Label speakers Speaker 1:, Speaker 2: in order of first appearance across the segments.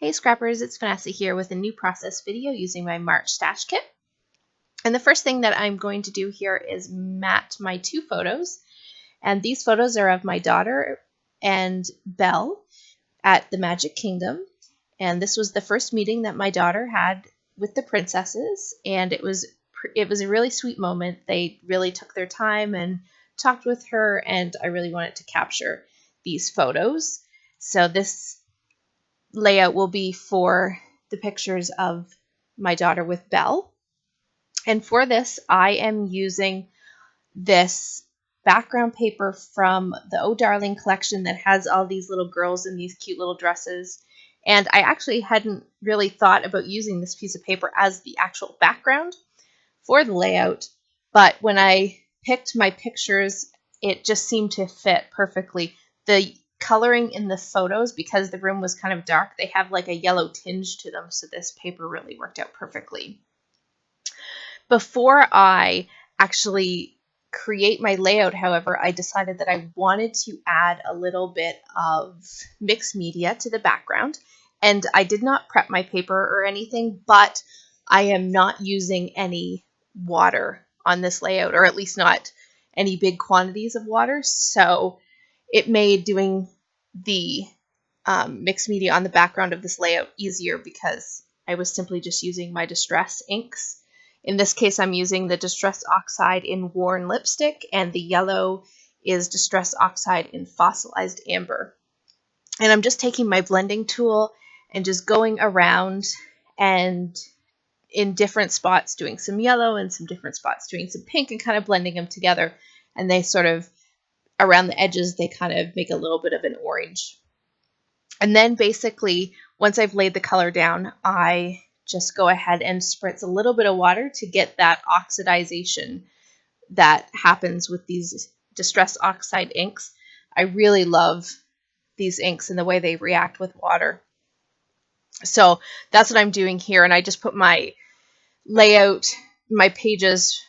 Speaker 1: Hey Scrappers, it's Vanessa here with a new process video using my March stash kit. And the first thing that I'm going to do here is mat my two photos. And these photos are of my daughter and Belle at the Magic Kingdom. And this was the first meeting that my daughter had with the princesses. And it was a really sweet moment. They really took their time and talked with her, and I really wanted to capture these photos. So this layout will be for the pictures of my daughter with Belle. And for this, I am using this background paper from the Oh Darling collection that has all these little girls in these cute little dresses. And I actually hadn't really thought about using this piece of paper as the actual background for the layout, but when I picked my pictures, it just seemed to fit perfectly. The coloring in the photos, because the room was kind of dark, they have like a yellow tinge to them, so this paper really worked out perfectly. Before I actually create my layout, however, I decided that I wanted to add a little bit of mixed media to the background, and I did not prep my paper or anything, but I am not using any water on this layout, or at least not any big quantities of water, so it made doing the mixed media on the background of this layout easier because I was simply just using my Distress inks. In this case, I'm using the Distress Oxide in Worn Lipstick, and the yellow is Distress Oxide in Fossilized Amber. And I'm just taking my blending tool and just going around and in different spots doing some yellow and some different spots doing some pink and kind of blending them together. And they sort of, around the edges, they kind of make a little bit of an orange. And then basically, once I've laid the color down, I just go ahead and spritz a little bit of water to get that oxidization that happens with these Distress Oxide inks. I really love these inks and the way they react with water. So that's what I'm doing here, and I just put my layout, my papers,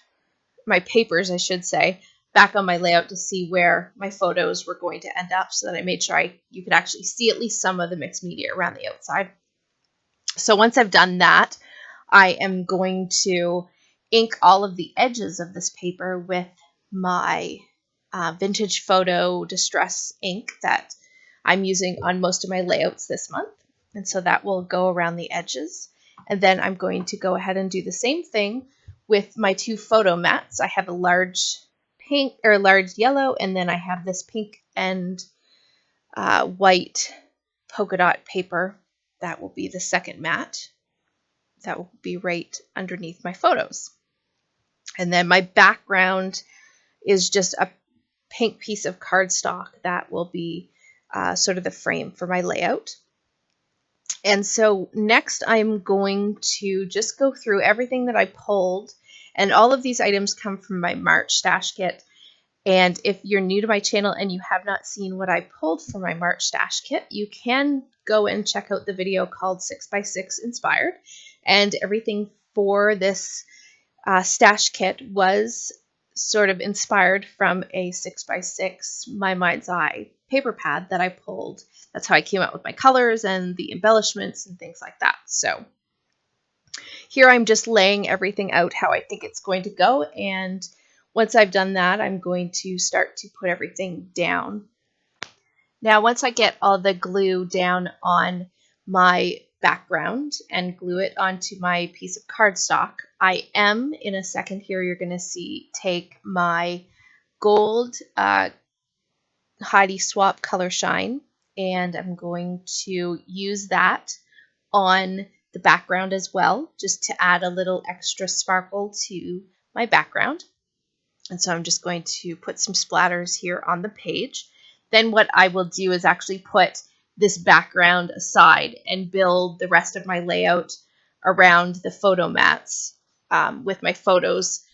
Speaker 1: I should say, back on my layout to see where my photos were going to end up, so that I made sure you could actually see at least some of the mixed media around the outside. So once I've done that, I am going to ink all of the edges of this paper with my Vintage Photo Distress ink that I'm using on most of my layouts this month. And so that will go around the edges. And then I'm going to go ahead and do the same thing with my two photo mats. I have a large pink or large yellow, and then I have this pink and white polka dot paper. That will be the second mat. That will be right underneath my photos. And then my background is just a pink piece of cardstock that will be sort of the frame for my layout. And so next I'm going to just go through everything that I pulled, and all of these items come from my March stash kit. And if you're new to my channel and you have not seen what I pulled from my March stash kit, you can go and check out the video called 6x6 Inspired. And everything for this stash kit was sort of inspired from a 6x6 My Mind's Eye paper pad that I pulled. That's how I came out with my colors and the embellishments and things like that. So here I'm just laying everything out how I think it's going to go, and once I've done that, I'm going to start to put everything down. Now, once I get all the glue down on my background and glue it onto my piece of cardstock, I am, in a second here, you're going to see, take my gold Heidi Swap Color Shine, and I'm going to use that on the background as well, just to add a little extra sparkle to my background. And so I'm just going to put some splatters here on the page. Then what I will do is actually put this background aside and build the rest of my layout around the photo mats with my photos,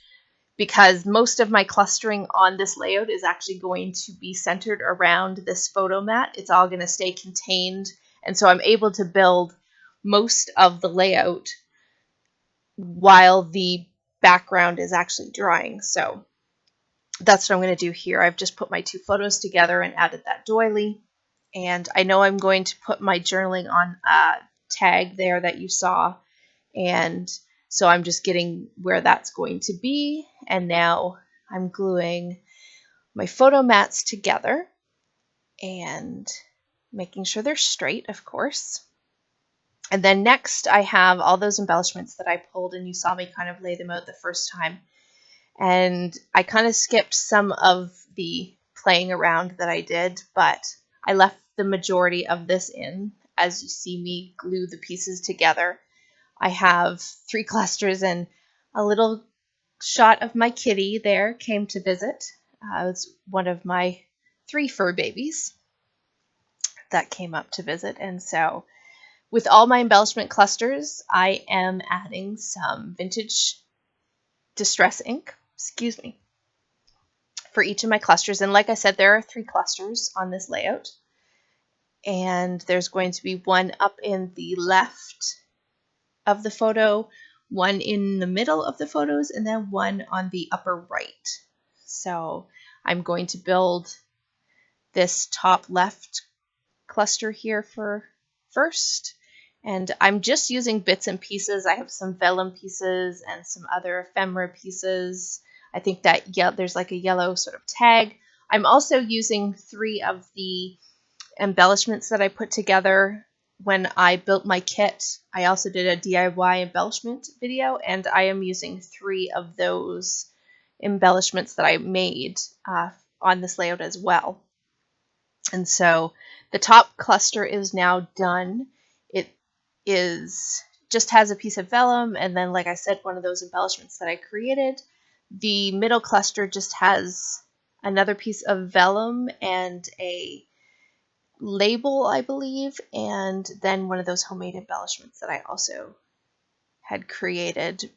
Speaker 1: because most of my clustering on this layout is actually going to be centered around this photo mat. It's all going to stay contained, and so I'm able to build most of the layout while the background is actually drying. So that's what I'm going to do here. I've just put my two photos together and added that doily. And I know I'm going to put my journaling on tag there that you saw. And so I'm just getting where that's going to be. And now I'm gluing my photo mats together and making sure they're straight, of course. And then next I have all those embellishments that I pulled, and you saw me kind of lay them out the first time. And I kind of skipped some of the playing around that I did, but I left the majority of this in as you see me glue the pieces together. I have 3 clusters, and a little shot of my kitty there came to visit. It's one of my 3 fur babies that came up to visit. And so with all my embellishment clusters, I am adding some vintage distress ink, for each of my clusters. And like I said, there are 3 clusters on this layout. And there's going to be one up in the left of the photo, one in the middle of the photos, and then one on the upper right. So I'm going to build this top left cluster here first. And I'm just using bits and pieces. I have some vellum pieces and some other ephemera pieces. I think that there's like a yellow sort of tag. I'm also using 3 of the embellishments that I put together when I built my kit. I also did a DIY embellishment video, and I am using 3 of those embellishments that I made on this layout as well. And so the top cluster is now done. It just has a piece of vellum, and then, like I said, one of those embellishments that I created. The middle cluster just has another piece of vellum and a label, I believe, and then one of those homemade embellishments that I also had created.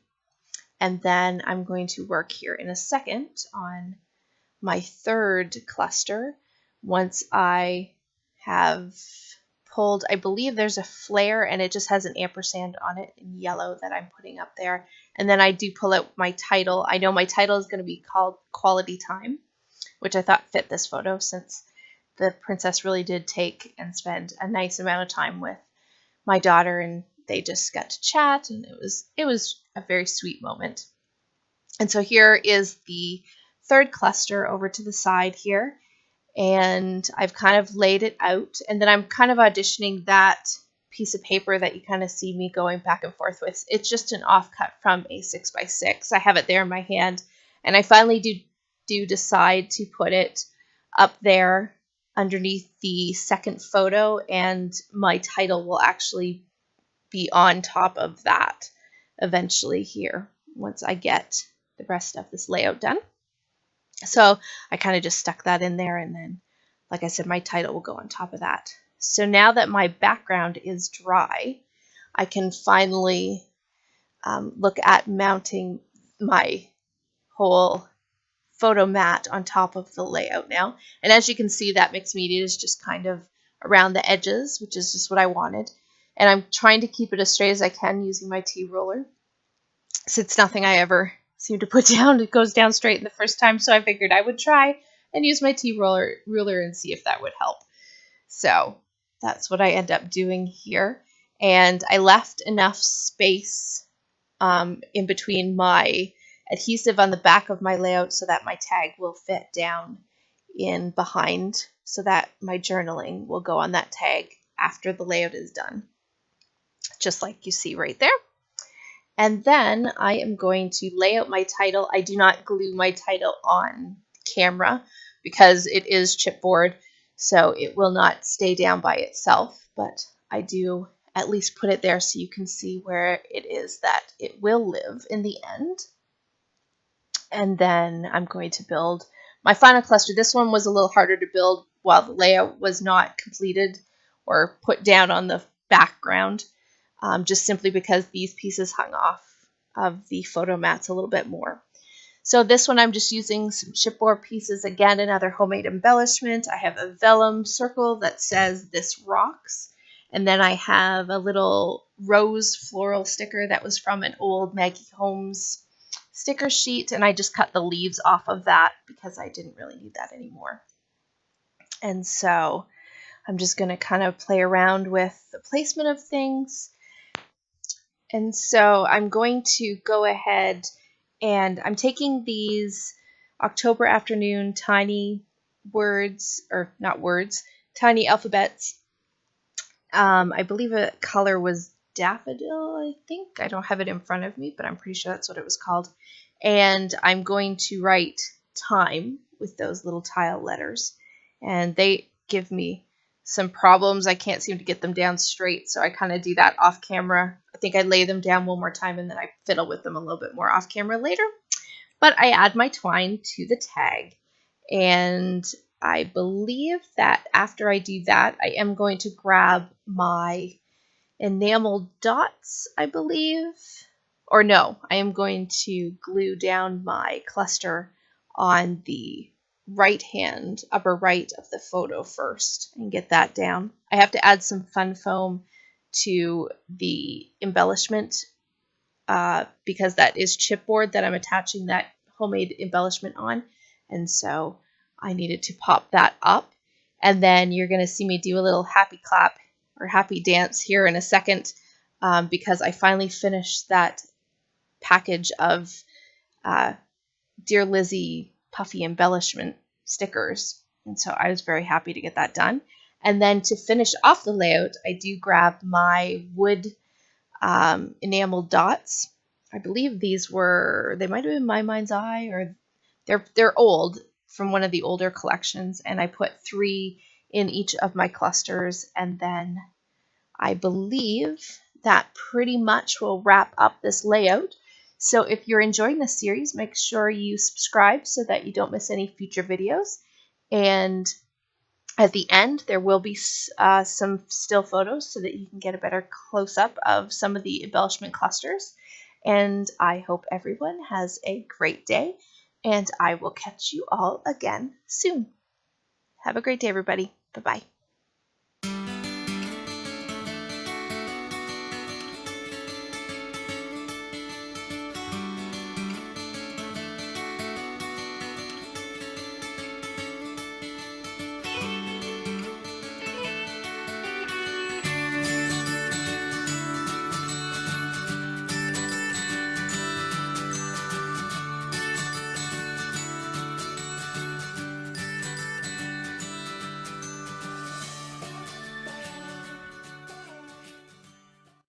Speaker 1: And then I'm going to work here in a second on my 3rd cluster. Once I have pulled, I believe there's a flare, and it just has an ampersand on it in yellow that I'm putting up there. And then I do pull out my title. I know my title is going to be called Quality Time, which I thought fit this photo, since the princess really did take and spend a nice amount of time with my daughter, and they just got to chat, and it was a very sweet moment. And so here is the 3rd cluster over to the side here, and I've kind of laid it out, and then I'm kind of auditioning that piece of paper that you kind of see me going back and forth with. It's just an offcut from a 6x6. I have it there in my hand, and I finally do decide to put it up there underneath the 2nd photo, and my title will actually be on top of that eventually here once I get the rest of this layout done. So I kind of just stuck that in there, and then, like I said, my title will go on top of that. So now that my background is dry, I can finally look at mounting my whole photo mat on top of the layout now. And as you can see, that mixed media is just kind of around the edges, which is just what I wanted. And I'm trying to keep it as straight as I can using my T-roller. So it's nothing I ever seem to put down. It goes down straight the first time, so I figured I would try and use my T-ruler and see if that would help. So that's what I end up doing here. And I left enough space in between my adhesive on the back of my layout so that my tag will fit down in behind, so that my journaling will go on that tag after the layout is done, just like you see right there. And then I am going to lay out my title. I do not glue my title on camera because it is chipboard, so it will not stay down by itself, but I do at least put it there so you can see where it is that it will live in the end. And then I'm going to build my final cluster. This one was a little harder to build while the layout was not completed or put down on the background, just simply because these pieces hung off of the photo mats a little bit more. So this one I'm just using some chipboard pieces, again, another homemade embellishment. I have a vellum circle that says "This Rocks." And then I have a little rose floral sticker that was from an old Maggie Holmes sticker sheet, and I just cut the leaves off of that because I didn't really need that anymore. And so I'm just going to kind of play around with the placement of things. And so I'm going to go ahead and I'm taking these October Afternoon tiny words, or not words, tiny alphabets. I believe a color was daffodil, I think. I don't have it in front of me, but I'm pretty sure that's what it was called. And I'm going to write time with those little tile letters. And they give me some problems. I can't seem to get them down straight, so I kind of do that off camera. I think I lay them down one more time and then I fiddle with them a little bit more off camera later. But I add my twine to the tag, and I believe that after I do that, I am going to grab my enamel dots, I believe. Or no, I am going to glue down my cluster on the right hand, upper right of the photo first and get that down. I have to add some fun foam to the embellishment because that is chipboard that I'm attaching that homemade embellishment on. And so I needed to pop that up. And then you're going to see me do a little happy clap or happy dance here in a second because I finally finished that package of Dear Lizzie puffy embellishment stickers. And so I was very happy to get that done. And then to finish off the layout, I do grab my wood enamel dots. I believe these were, they might have been My Mind's Eye, or they're old from one of the older collections, and I put 3 in each of my clusters, and then I believe that pretty much will wrap up this layout. So if you're enjoying this series, make sure you subscribe so that you don't miss any future videos. And at the end, there will be some still photos so that you can get a better close-up of some of the embellishment clusters. And I hope everyone has a great day, and I will catch you all again soon. Have a great day, everybody. Bye-bye.